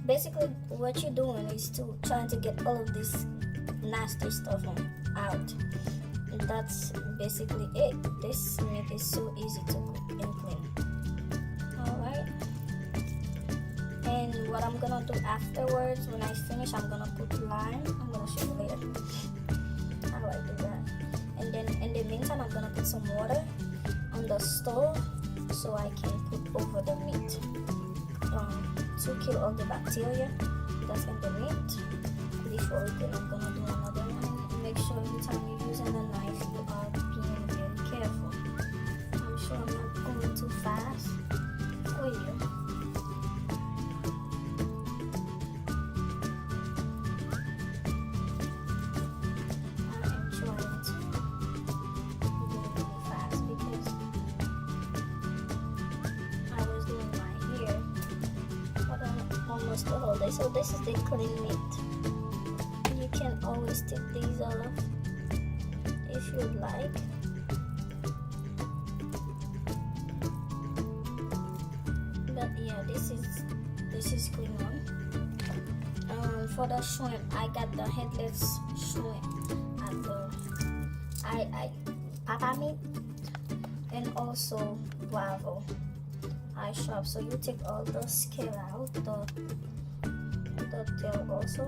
basically what you're doing is to trying to get all of this nasty stuff out. And that's basically it. This meat is so easy to cook and clean. Alright. And what I'm gonna do afterwards, when I finish, I'm gonna put lime. I'm gonna show you later how I do that. And then in the meantime, I'm gonna put some water on the stove so I can put over the meat to kill all the bacteria that's in the meat. Before we go, I'm gonna do another one. Make sure every time you're using a knife, you are being very careful. I'm sure I'm not going too fast for you. I am trying to do it really fast because I was doing my hair for almost the whole day. So this is the clean meat. You can always take these off if you'd like. But yeah, this is clean one. For the shrimp, I got the headless shrimp at the I Papa meat and also Bravo I shop. So you take all the scale out, the tail also,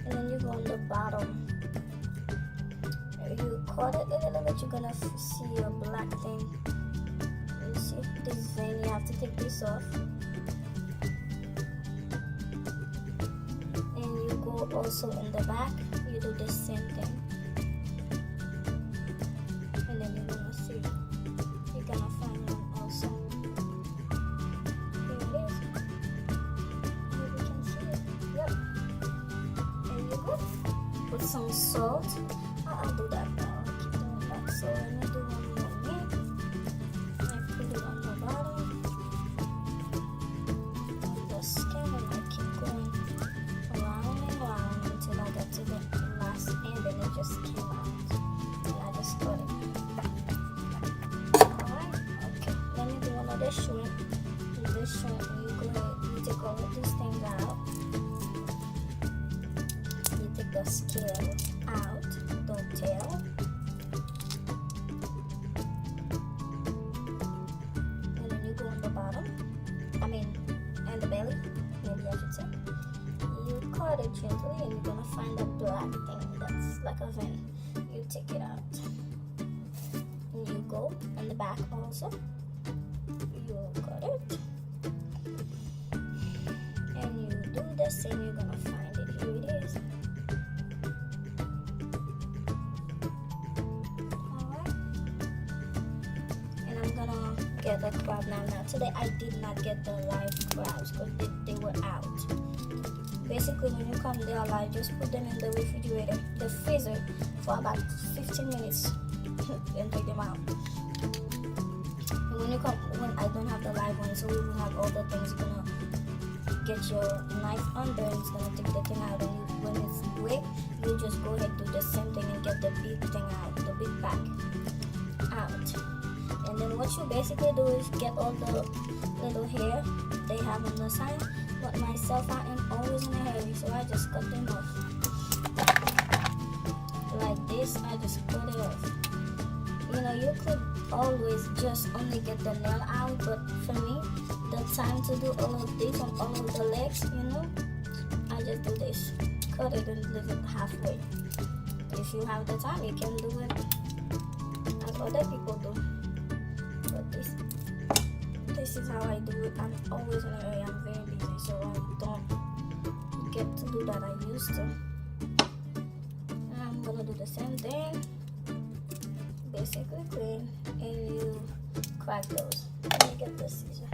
and then you go on the bottom. You cut it a little bit, you're gonna see a black thing. You see this vein, you have to take this off. And you go also in the back, you do the same thing. And then you're gonna see, you're gonna find one also. Here it is. Here we can see it. Yep. There you go. Put some salt. I'll do that now. I'll keep doing that. So let me do one more meat. I put it on the bottom of the skin, and I keep going around and around until I get to the last end, and it just came out. And I just cut it. Alright, okay. Let me do another shrimp. With this shrimp, you go ahead, you take all of these things out. You take the scale out. The tail, and then you go on the bottom, and the belly, maybe I should say. You cut it gently, and you're gonna find a black thing that's like a vein. You take it out, and you go in the back also. You cut it, and you do the same. You're gonna find it. Here it is. Get the crab now. Today I did not get the live crabs because they were out. Basically, when you come, they are live. Just put them in the refrigerator, the freezer, for about 15 minutes and take them out. And when you come, when I don't have the live one, so we will have all the things. You're gonna get your knife under, and it's gonna take the thing out. And when it's break, you just go ahead and do the same thing and get the big thing out, the big pack out. And then what you basically do is get all the little hair they have on the side. But myself, I am always in a hurry, so I just cut them off. Like this, I just cut it off. You know, you could always just only get the nail out, but for me, the time to do all of this on all of the legs, you know, I just do this. Cut it and leave it halfway. If you have the time, you can do it as other people do. But this is how I do it. I'm always in a hurry. I'm very busy, so I don't get to do that I used to. And I'm gonna do the same thing, basically clean, and you crack those. Let me get the scissor.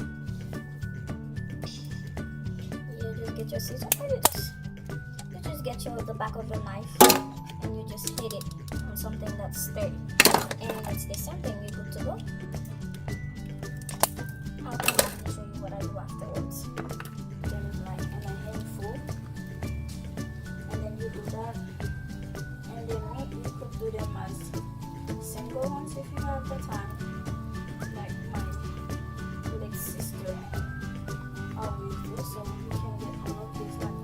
You just get your scissor, and you just get the back of the knife, and you just hit it on something that's sturdy, and it's the same thing. You're good to go. I'll come back and show you what I do afterwards. Get it like in a handful, and then you do that. And then maybe you could do them as single ones if you have the time, like my big sister always do. So you can get all of these like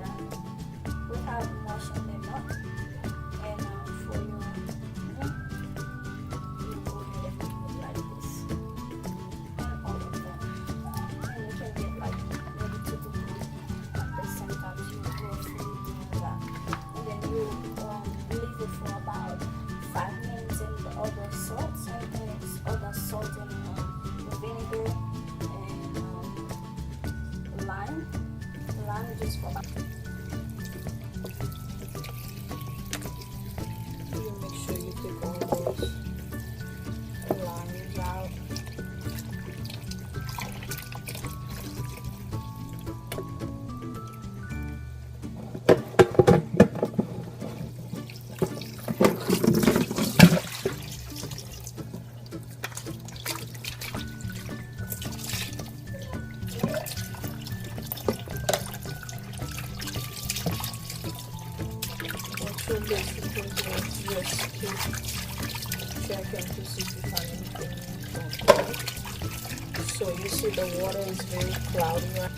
So you see the water is very cloudy, right?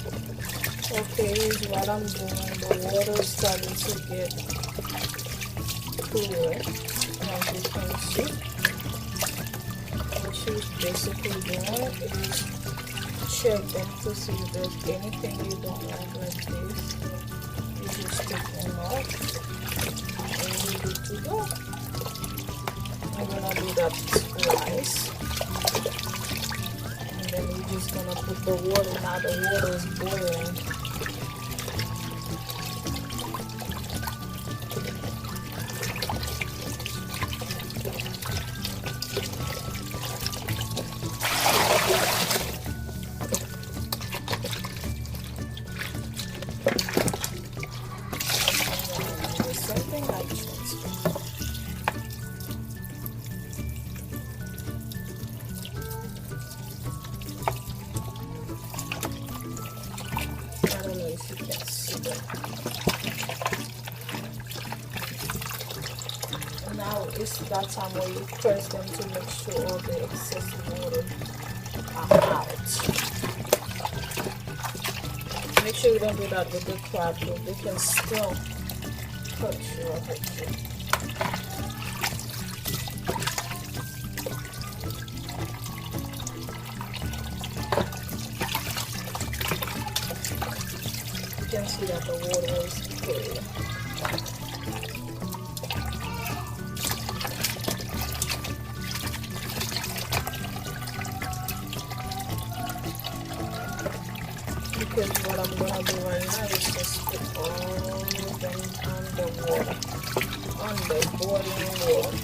Okay, here's what I'm doing. The water is starting to get clear, as you can see. What she's basically doing is checking to see if there's anything you don't like this. You just take them off and you're good to go. I'm gonna do that twice. And then we're just gonna put the water. Now the water is boiling. Something like transfer. I don't know if you can see that. And now it's that time where you press them to make sure all the excess water are out. Make sure you don't do that with the crab, because they can still cut you or hurt you. You can see that the water is clear. Because what I'm gonna do right now is just put all of them on the water, on the boiling water.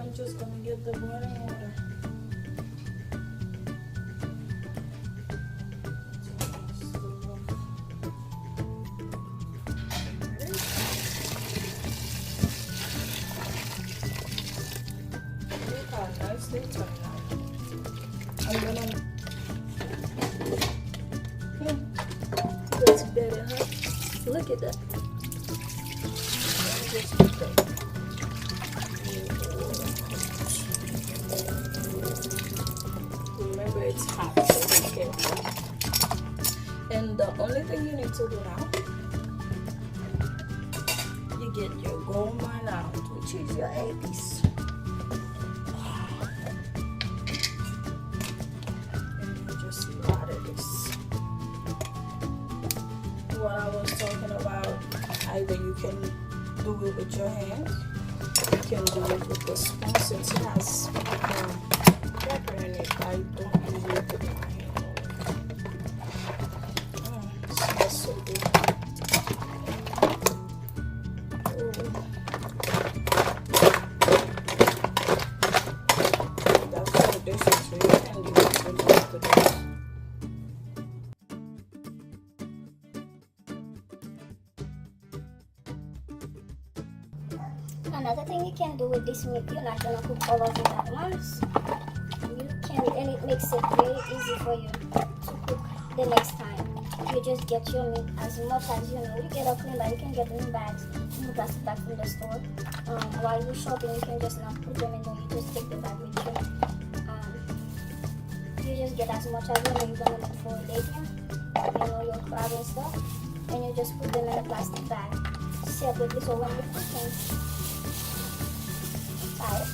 I'm just gonna get the boiling water. Look how nice they turn out. I'm gonna. That's better, huh? Look at that. Let me just put that. Remember, it's hot, so be careful. And the only thing you need to do now, you get your gold mine out, which is your eggs. And you just water this. What I was talking about, either you can do it with your hands, you can do it with the spoon, since it has pepper in it. I don't usually put my hand on it. It smells so good. That's what the dish is, so you can do it with the dish. Another thing you can do with this meat, you're not gonna cook all of it at once. You can, and it makes it very easy for you to cook the next time. You just get your meat as much as you know. You get a clean bag, you can get new bags, new plastic bag from the store. While you're shopping, you can just not put them in there. You just take the bag with you. You just get as much as you know you're gonna make for a day. You know your crab and stuff, and you just put them in a plastic bag separately. So when you're cooking, right?